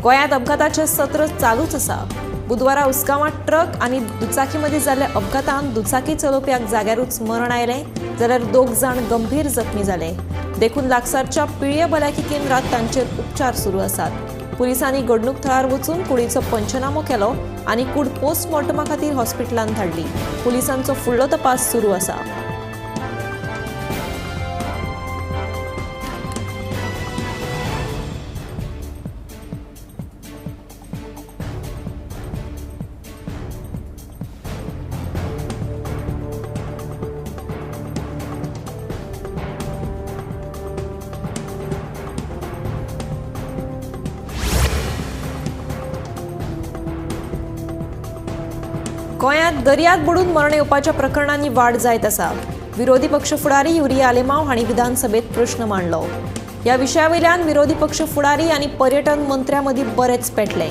गोंयांत अपघाताचें सत्र चालूच आसा। बुधवारा उस्कावांत ट्रक आनी दुचाकीमध्ये जाल्ल्या अपघातांत दुचाकी चलोवप्याक जाग्यारूच मरण आयलें, जाल्यार 2 जाण गंभीर जखमी जाले। देखून लागसारच्या पिळये भलायकी केंद्रात तांचेर उपचार सुरू आसात। पुलिसांनी घडणूक थळार वचून कुडीचो पंचनामो केलो आनी कूड पोस्टमॉर्टमा खातीर हॉस्पिटलांत धाडली। पुलिसांचो फुडलो तपास सुरू आसा। गोंयांत दर्यांत बुडून मरण येवपाच्या प्रकरणांनी वाड जायत आसा। विरोधी पक्ष फुडारी युरिया आलेमांव हांणी विधानसभेत प्रश्न मांडलो। ह्या विशयावयल्यान विरोधी पक्ष फुडारी आनी पर्यटन मंत्र्यां मदीं बरेच पेटले।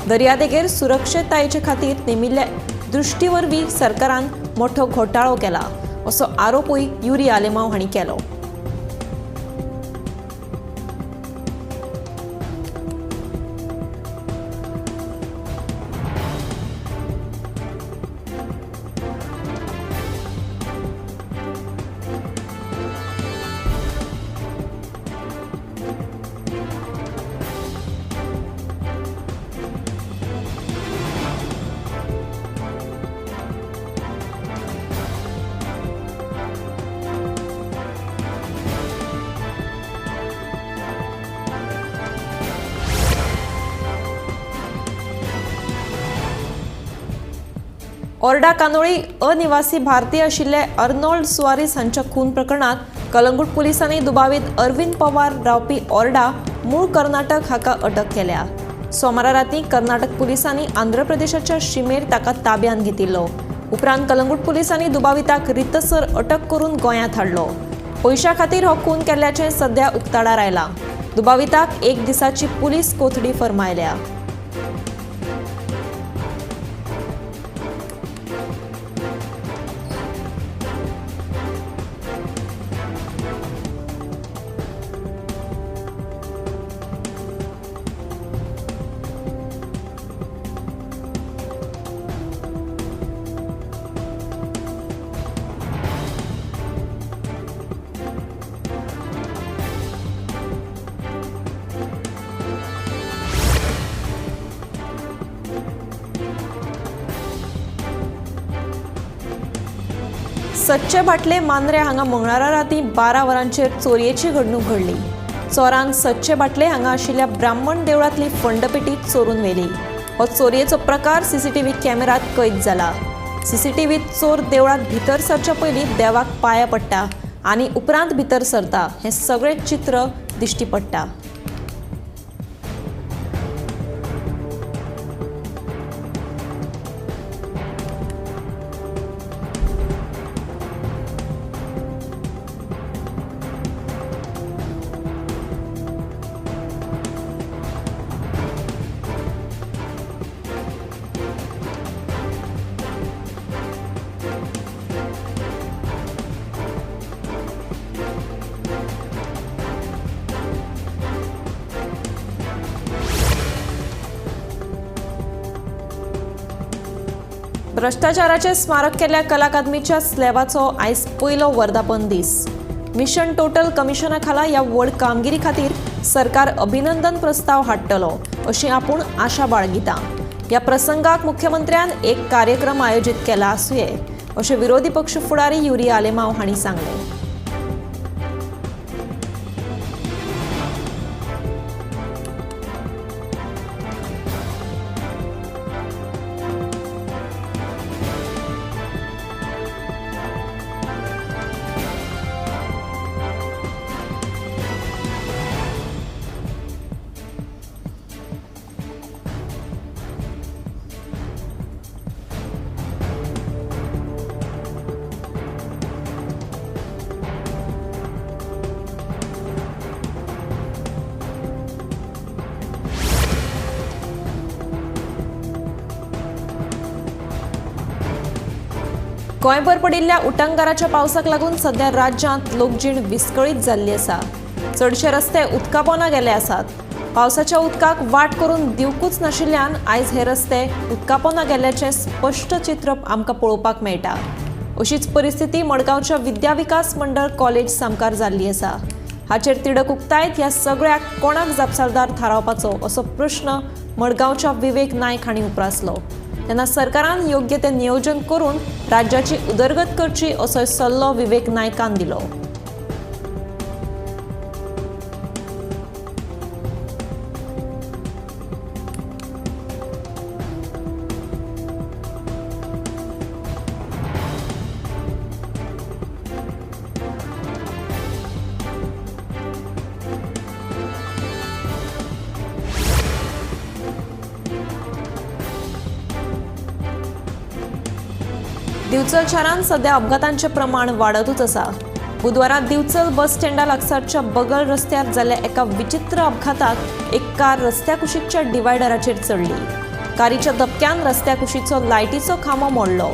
दर्यादेगेर सुरक्षतायेचे खातीर नेमिल्ल्या दृश्टी वरवीं सरकारान मोठो घोटाळो केला, असो आरोपूय युरिया आलेमांव हांणी केलो। ओरडा कानोळी अनिवासी भारतीय आशिल्ले अर्नोल्ड सुआरिस हांच्या खून प्रकरणात कलंगूट पुलिसांनी दुबावीत अरविंद पवार रावपी ओरडा मूळ कर्नाटक हाका अटक केल्या। सोमारा राती कर्नाटक पुलिसांनी आंध्र प्रदेशाच्या शिमेर ताका ताब्यात घेतिल्लो। उपरांत कलंगूट पुलिसांनी दुबाविताक रितसर अटक करून गोंयांत हाडलो। पैशा खातीर हो खून केल्ल्याचें सध्या उक्ताडार आयला। दुबाविताक 1 दिसाची पुलीस कोठडी फर्मायल्या। सच्चे भाटले मांद्रे हांगा मंगळारा राती 12 वरांचेर चोरयेची घडणूक घडली। चोरांक सच्चे भाटले हांगा आशिल्ल्या ब्राह्मण देवळांतली फंडपेटी चोरून व्हेली। हो चोरयेचो प्रकार सीसीटीव्ही कॅमेरात कैद जाला। सीसीटीव्हीत चोर देवळांत भितर सरच्या पयलीं देवाक पांया पडटा आनी उपरांत भितर सरता हें सगळें चित्र दिश्टी पडटा। भ्रष्टाचाराचे स्मारक केल्ल्या कला अकादमीच्या स्लॅबाचो आयज पयलो वर्धापन दीस। मिशन टोटल कमिशना खाला ह्या व्हड कामगिरी खातीर सरकार अभिनंदन प्रस्ताव हाडटलो अशी आपूण आशा बाळगिता। ह्या प्रसंगाक मुख्यमंत्र्यान एक कार्यक्रम आयोजीत केला आसुये अशें विरोधी पक्ष फुडारी युरिया आलेमांव हांणी सांगलें। गोंयभर पडिल्ल्या उटंगाराच्या पावसाक लागून सध्या राज्यांत लोकजीण विस्कळीत जाल्ली आसा। चडशे रस्ते उदका पोंदा गेले आसात। पावसाच्या उदकाक वाट करून दिवकूच नाशिल्ल्यान आयज हे रस्ते उदकापोना गेल्ल्याचें स्पश्ट चित्र आमकां पळोवपाक मेळटा। अशीच परिस्थिती मडगांवच्या विद्या विकास मंडळ कॉलेज सामकार जाल्ली आसा। हाचेर तिडक उक्तायत ह्या सगळ्याक कोणाक जबाबदार थारावपाचो असो प्रश्न मडगांवच्या विवेक नायक हांणी उपरासलो। तेन्ना सरकारान योग्य ते नियोजन करून राज्याची उदरगत करची असो सल्लो विवेक नायकान दिलो। दिवचल शारांत सध्या अपघातांचे प्रमाण वाडतूच आसा। बुधवारात दिवचल बस स्टँडा लागसारच्या बगल रस्त्यार जाल्ल्या एका विचित्र अपघाताक एक कार रस्त्या कुशीकच्या डिवायडराचेर चडली। कारीच्या धपक्यान रस्त्या कुशीचो लायटीचो खांबो मोडलो।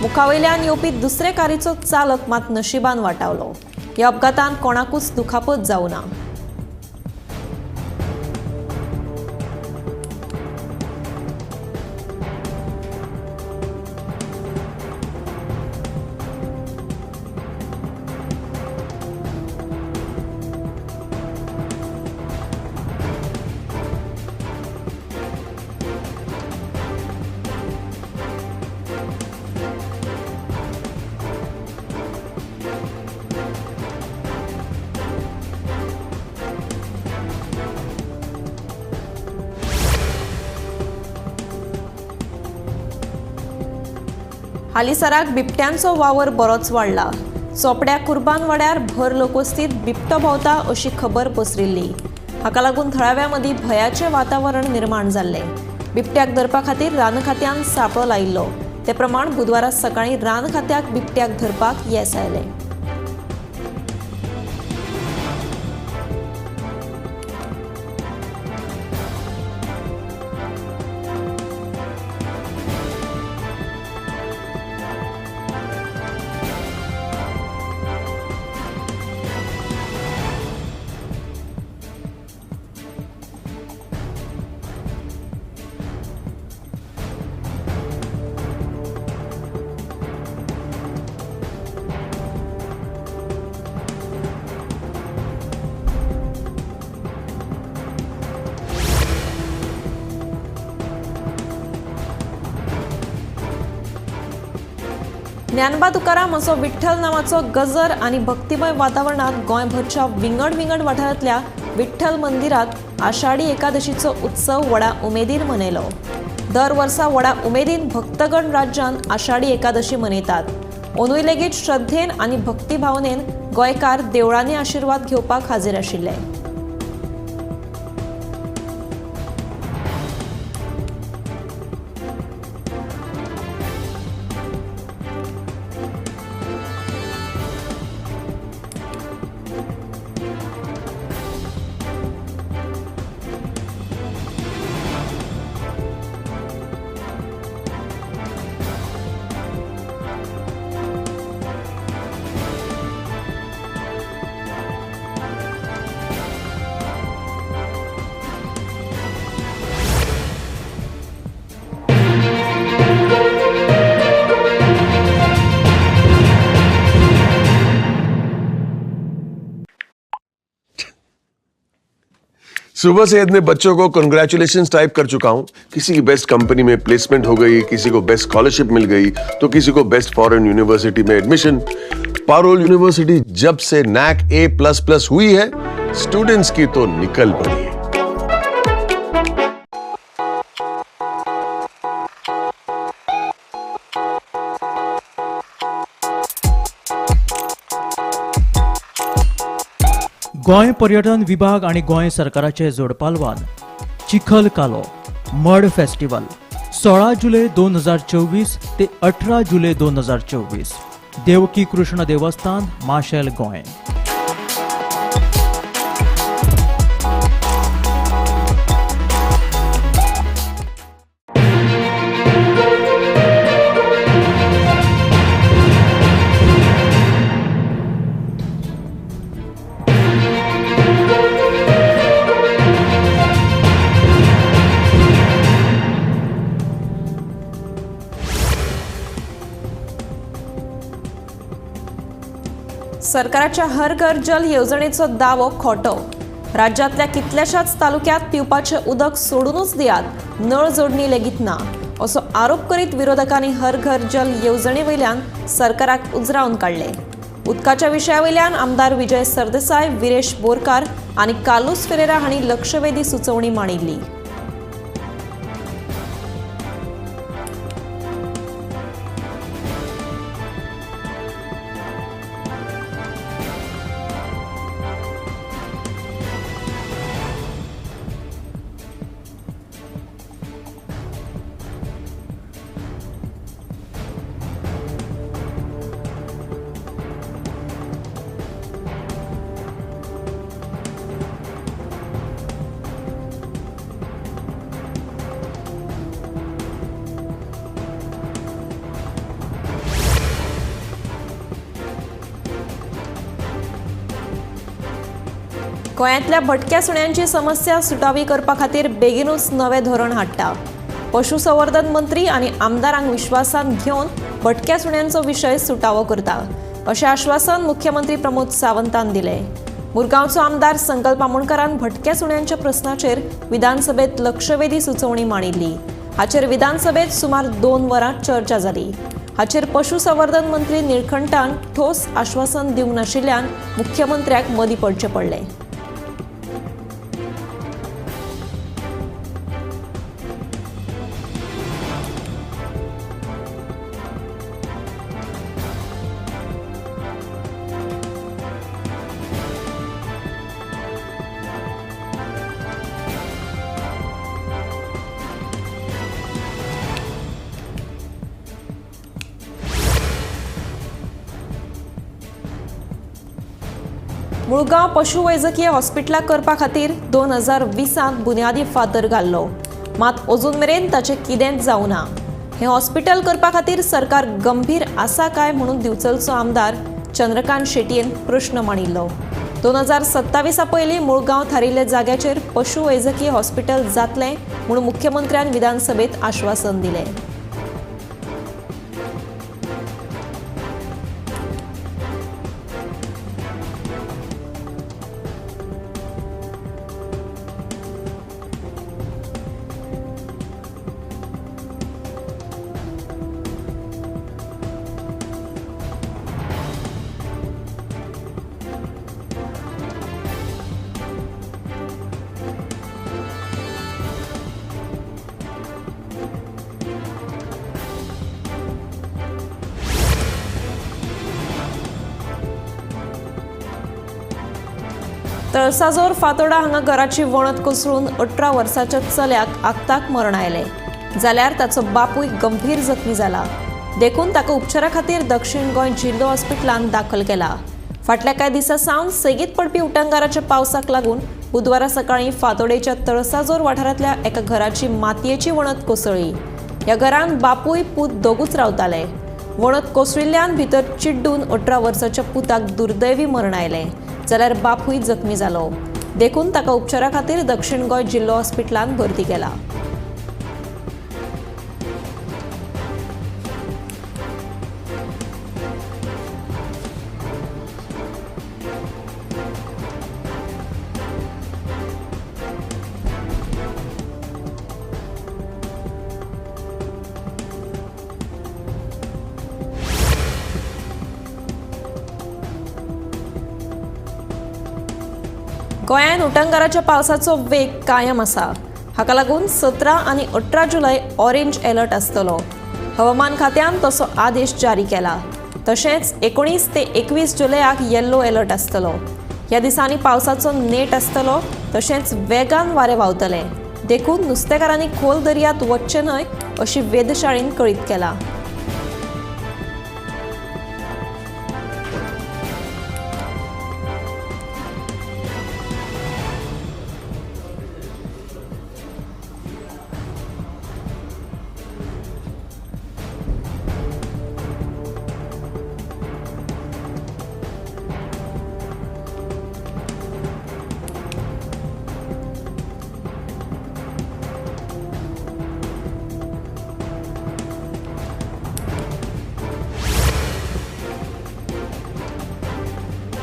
मुखावयल्यान येवपी दुसरे कारीचो चालक मात नशिबान वाटावलो। ह्या अपघातान कोणाकूच दुखापत जावं ना। हालीसराक बिबट्यांचो वावर बरोच वाडला। चोपड्या कुर्बान वाड्यार भर लोकवस्तीत बिबटो भोंवता अशी खबर पसरिल्ली। हाका लागून थळाव्या मदीं भयाचें वातावरण निर्माण जाल्लें। बिबट्याक धरपा खातीर रान खात्यान सांपळो लायिल्लो। ते प्रमाण बुधवारा सकाळीं रान खात्याक बिबट्याक धरपाक येस आयलें। ज्ञानबा तुकाराम असो विठ्ठल नावाचो गजर आणि भक्तिमय वातावरणात गोंयभरच्या विंगड विंगड वाठारांतल्या विठ्ठल मंदिरात आषाढी एकादशीचो उत्सव व्हडा उमेदीन मनयलो। दर वर्सा व्हडा उमेदीन भक्तगण राज्यान आषाढी एकादशी मनयतात। अंदूय लेगीत श्रद्धेन आनी भक्ती भावनेन गोंयकार देवळांनी आशिर्वाद घेवपाक हाजीर आशिल्ले। सुबह से इतने बच्चों को कंग्रेचुलेशंस टाइप कर चुका हूं। किसी की बेस्ट कंपनी में प्लेसमेंट हो गई, किसी को बेस्ट स्कॉलरशिप मिल गई, तो किसी को बेस्ट फॉरेन यूनिवर्सिटी में एडमिशन। पारोल यूनिवर्सिटी जब से NAC A++ हुई है, स्टूडेंट्स की तो निकल पड़ी है। गोंय पर्यटन विभाग आणि गोंय सरकाराचे जोडपालवान चिखल कालो मड फेस्टिवल 16 जुलै 2024 ते 18 जुलै 2024 देवकी कृष्ण देवस्थान माशेल गोंय। सरकाराच्या हर घर जल योजनेचो दावो खोटो. राज्यातल्या कितल्याशाच तालुक्यात पिवपाचें उदक सोडूनच दियात, नळ जोडणी लेगीत ना असो आरोप करीत विरोधकांनी हर घर जल येवजणे वयल्यान सरकाराक उजरावन काढले. उदकाच्या विशयावयल्यान आमदार विजय सरदेसाय, विरेश बोरकार आनी कार्लोस फेरेरा हांणी लक्षवेधी सुचोवणी मांडिल्ली. गोंयांतल्या भटक्या सुण्यांची समस्या सुटावी करपा खातीर बेगीनूच नवें धोरण हाडटा. पशुसंवर्धन मंत्री आनी आमदारांक विश्वासान घेवन भटक्या सुण्यांचो विशय सुटावो करता अशें आश्वासन मुख्यमंत्री प्रमोद सावंतान दिलें. मुरगांवचो आमदार संकल्प आमोणकारान भटक्या सुण्यांच्या प्रस्नाचेर विधानसभेत लक्षवेधी सुचोवणी मांडिल्ली. हाचेर विधानसभेत सुमार 2 वरां चर्चा जाली. हाचेर पशुसंवर्धन मंत्री निळकंठान ठोस आश्वासन दिवंक नाशिल्ल्यान मुख्यमंत्र्याक मदीं पडचें पडलें. मुळगांव पशुवैजकीय हॉस्पिटलाक करपा खातीर 2020त बुन्यादी फातर घाल्लो, मात अजून मेरेन ताचें कितेंच जावना. हें हॉस्पिटल करपा खातीर सरकार गंभीर आसा काय म्हणून दिवचलचो आमदार चंद्रकांत शेटयेन प्रश्न मांडिल्लो. 2027 पयलीं मुळगांव थारिल्ले जाग्याचेर पशुवैजकीय हॉस्पिटल जातलें म्हणून मुख्यमंत्र्यान विधानसभेत आश्वासन दिलें. तळसाजोर फातोडा हांगा घराची वणत कोसळून 18 वर्साच्या चल्याक आगताक मरण आयलें, जाल्यार ताचो बापूय गंभीर जखमी जाला. देखून ताका उपचारा खातीर दक्षिण गोंय जिल्लो हॉस्पिटलांत दाखल केला. फाटल्या कांय दिसां सावन सेगीत पडपी उटंगाराच्या पावसाक लागून बुधवारा सकाळीं फातोडेच्या तळसाजोर वाठारांतल्या एका घराची मातयेची वणत कोसळ्ळी. ह्या घरांत बापूय पूत दोगूच रावताले. वणत कोसळिल्ल्यान भितर चिड्डून 18 वर्साच्या पुताक दुर्दैवी मरण आयलें, जाल्यार बापूय जखमी जालो. देखून ताका उपचारा खातीर दक्षिण गोंय जिल्लो हॉस्पिटलांत भरती केला. गोंयांत उटंगाराच्या पावसाचो वेग कायम आसा. हाका लागून 17 आनी 18 जुलय ऑरेंज अलर्ट आसतलो. हवामान खात्यान तसो आदेश जारी केला. तशेंच 19 ते 21 जुलयाक येल्लो अलर्ट आसतलो. ह्या दिसांनी पावसाचो नेट आसतलो, तशेंच वेगान वारें व्हांवतले. देखून नुस्तेकारांनी खोल दर्यांत वचचें न्हय अशी वेधशाळेन कळीत केला.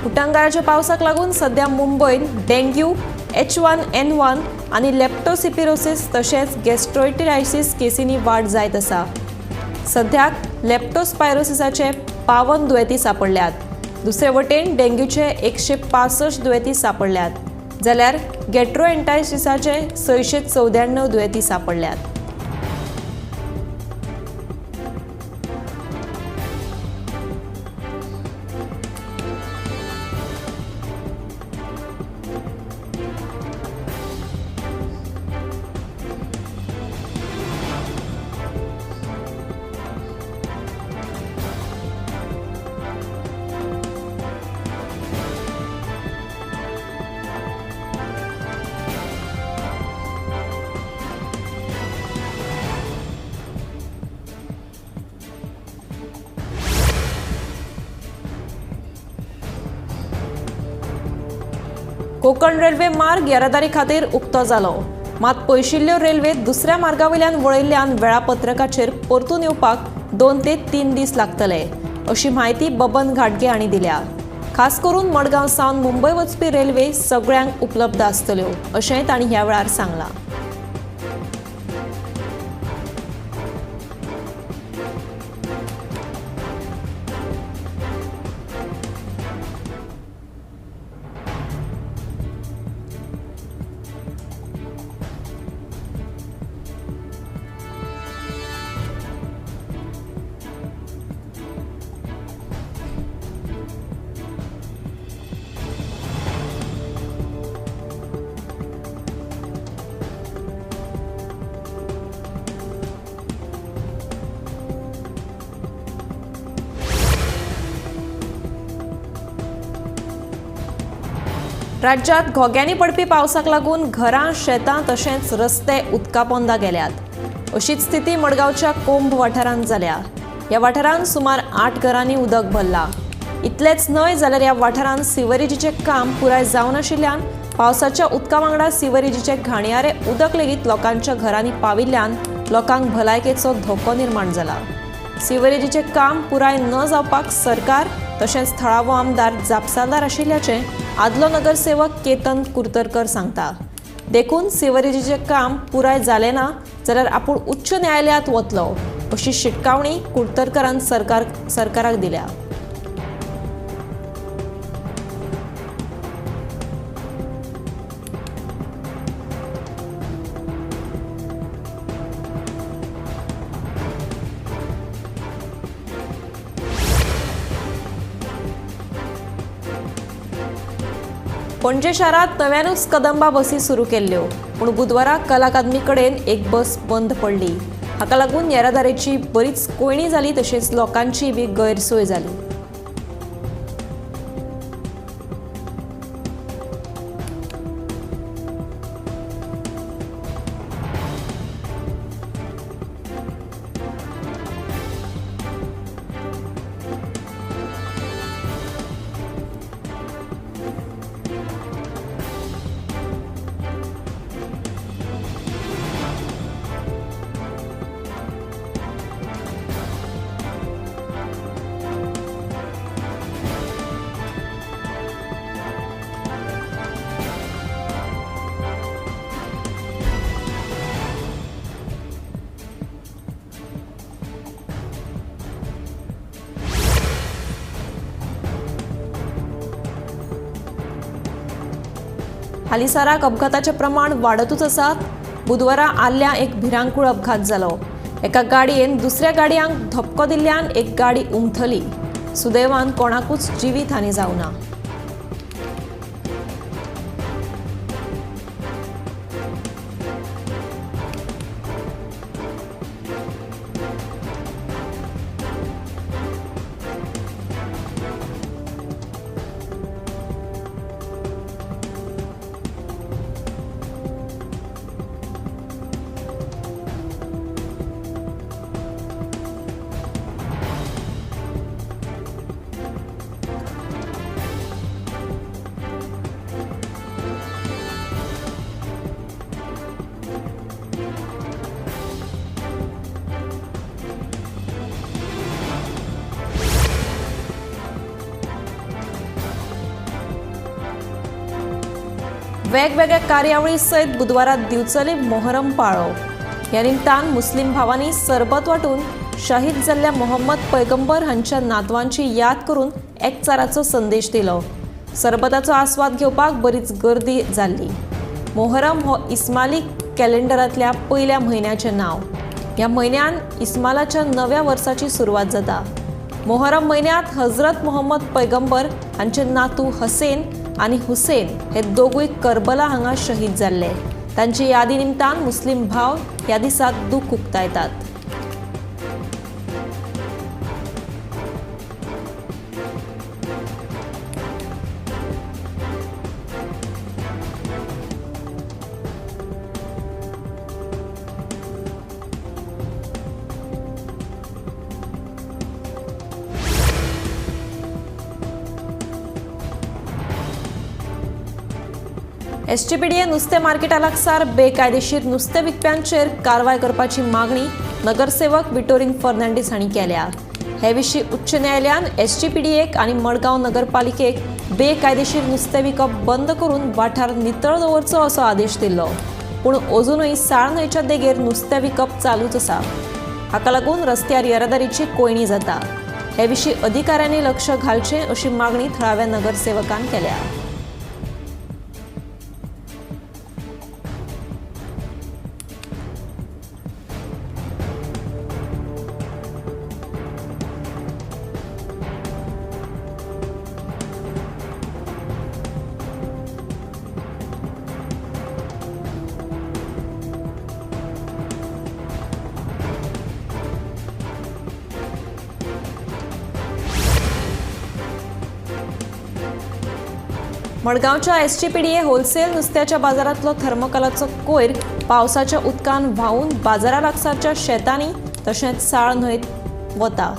उटंगाराच्या पावसाक लागून सध्या मुंबईत डेंग्यू, H1N1 आणि लेप्टोस्पिरोसिस तशेंच गॅस्ट्रोइटिडायसिस केसींनी वाड जायत आसा. सध्याक लेप्टोस्पायरोसिसाचे 52 दुयेंती सापडल्यात. दुसरे वटेन डेंग्यूचे 165 दुयेंती सापडल्यात, जाल्यार गॅस्ट्रोएंटायटिसाचे 694 दुयेंती सापडल्यात. कोकण रेल्वे मार्ग येरादारी खातीर उक्तो जालो, मात पयशिल्ल्यो रेल्वे दुसऱ्या मार्गावयल्यान वळयिल्ल्यान वेळापत्रकाचेर परतून येवपाक 2 ते 3 दीस लागतले, अशी म्हायती बबन घाटगे हांणी दिल्या. खास करून मडगांव सावन मुंबय वचपी रेल्वे सगळ्यांक उपलब्ध आसतल्यो, अशेंय तांणी ह्या वेळार सांगलां. राज्यात घोग्यांनी पडपी पावसाक लागून घरां, शेतां तशेंच रस्ते उदका पोंदा गेल्यात. अशीच स्थिती मडगांवच्या कोंब वाठारांत जाल्या. ह्या वाठारांत सुमार 8 घरांनी उदक भरलां. इतलेंच न्हय जाल्यार ह्या वाठारांत सिवरेजीचें काम पुराय जावन आशिल्ल्यान पावसाच्या उदका वांगडा सिवरेजीचे घाणयारे उदक लेगीत लोकांच्या घरांनी पाविल्ल्यान लोकांक भलायकेचो धोको निर्माण जाला. सिवरेजीचें काम पुराय न जावपाक सरकार तशेंच थळावो आमदार जापसालदार आशिल्ल्याचें आदलो नगरसेवक केतन कुर्तरकर सांगता. देखून सिवरेजीचें काम पुराय जालें ना जाल्यार आपूण उच्च न्यायालयांत वतलो, अशी शिटकावणी कुर्तरकरान सरकाराक दिल्या. पणजे शारात नव्यानूच कदंबा बसी सुरू केल्ल्यो, पूण बुधवारा कला अकादमी कडेन एक बस बंद पडली. हाका लागून येरादारीची बरीच कोयणी जाली तशेंच लोकांची बी गैरसोय जाली. हालीसराक अपघाताचे प्रमाण वाडतूच आसात. बुधवारा आल्ल्या एक भिरांकूळ अपघात जालो. एका गाडयेन दुसऱ्या गाडयांक धपको दिल्ल्यान एक गाडी उमथली. सुदैवान कोणाकूच जिवीत हानी जावं ना. वेगवेगळ्या कार्यावळी सयत बुधवारात दिवचली मोहरम पाळो. ह्या निमतान मुस्लिम भावांनी सरबत वाटून शहीद जाल्ल्या मोहम्मद पैगंबर हांच्या नातवांची याद करून एकचाराचो संदेश दिलो. सरबताचो आस्वाद घेवपाक बरीच गर्दी जाल्ली. मोहरम हो इस्माली कॅलेंडरांतल्या पयल्या म्हयन्याचें नांव. ह्या म्हयन्यान इस्मालाच्या नव्या वर्साची सुरवात जाता. मोहरम म्हयन्यांत हजरत मोहम्मद पैगंबर हांचे नातू हसेन आनी हुसेन हे दोगूय करबला हांगा शहीद जाल्ले. तांचे यादी निमतान मुस्लिम भाव ह्या दिसाक दूख उक्तायतात. एसटीपीडीए नुस्तें मार्केटा लागसार बेकायदेशीर नुस्तें विकप्यांचेर कारवाय करपाची मागणी नगरसेवक विटोरीन फर्नांडीस हांणी केल्या. हे विशीं उच्च न्यायालयान एसटीपीडीएक आनी मडगांव नगरपालिकेक बेकायदेशीर नुस्तें विकप बंद करून वाठार नितळ दवरचो असो आदेश दिल्लो. पूण अजूनय साळ न्हंयच्या देगेर नुस्तें विकप चालूच आसा. हाका लागून रस्त्यार येरादारीची कोयणी जाता. हे विशीं अधिकाऱ्यांनी लक्ष घालचें अशी मागणी थळाव्या नगरसेवकान केल्या. मडगांवच्या एसटीपीडीए होलसेल नुस्त्याच्या बाजारांतलो थर्मोकोलाचो कोयर पावसाच्या उदकान व्हांवून बाजारा लागसारच्या शेतांनी तशेंच साळ न्हंयत वता.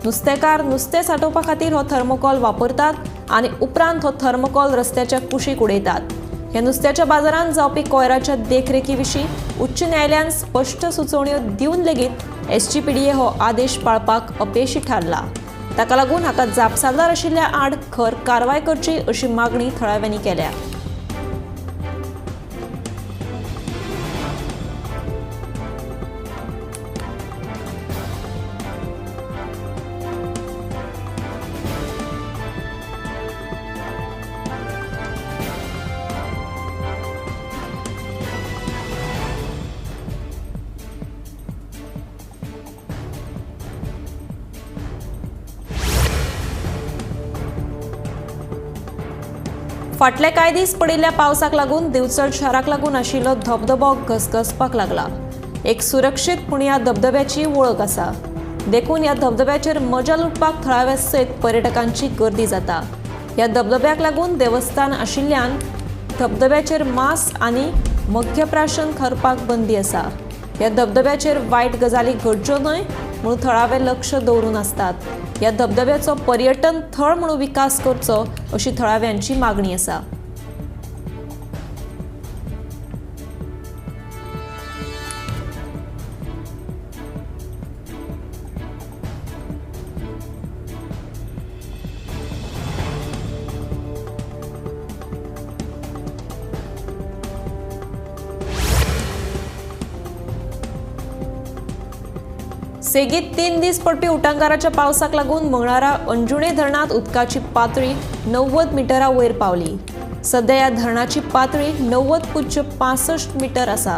नुस्तेकार नुस्तें सांठोवपा खातीर हो थर्मोकोल वापरतात आनी उपरांत हो थर्मोकोल रस्त्याच्या कुशीक उडयतात. ह्या नुस्त्याच्या बाजारांत जावपी कोयराच्या देखरेखी विशीं उच्च न्यायालयान स्पश्ट सुचोवण्यो दिवन लेगीत एसटीपीडीए हो आदेश पाळपाक अपेशी थारला. ताका लागून हाका जापसालदार आशिल्ल्या आड खर कारवाय करची अशी मागणी थळाव्यांनी केल्या. फाटले कांय दीस पडिल्ल्या पावसाक लागून दिवचल शाराक लागून आशिल्लो धबधबो घसघसपाक लागला. एक सुरक्षीत पूण ह्या धबधब्याची वळख आसा. देखून ह्या धबधब्याचेर मजा लुटपाक थळाव्या सयत पर्यटकांची गर्दी जाता. ह्या धबधब्याक लागून देवस्थान आशिल्ल्यान धबधब्याचेर मांस आनी मद्यप्राशन करपाक बंदी आसा. ह्या धबधब्याचेर वायट गजाली घडच्यो न्हय म्हणून थळावे लक्ष दवरून आसतात. ह्या धबधब्याचो पर्यटन थळ म्हणून विकास करचो अशी थळाव्यांची मागणी आसा. सेगीत 3 दीस पडपी उटंगाराच्या पावसाक लागून मंगळारा अंजुणे धरणांत उदकाची पातळी 90 मिटरा वयर पावली. सध्या ह्या धरणाची पातळी 90.65 मिटर आसा.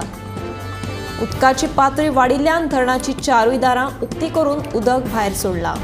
उदकाची पातळी वाडिल्ल्यान धरणाची चारूय दारां उक्ती करून उदक भायर सोडलां.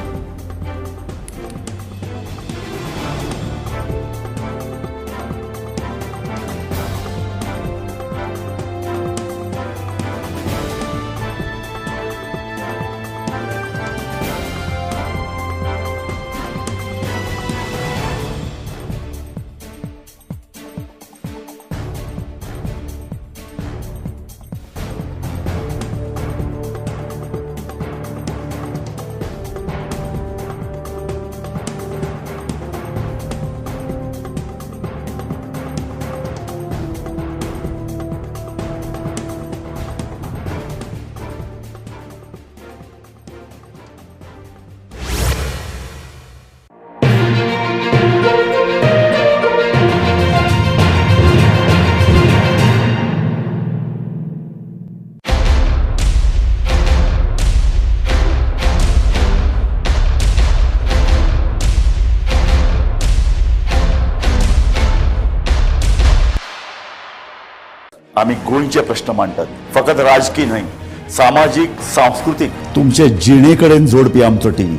आम्ही गोंयचे प्रश्न मांडटात, फकत राजकीय न्हय, सामाजीक सांस्कृतिक तुमचे जिणेकडेन जोडपी आमचो टीव्ही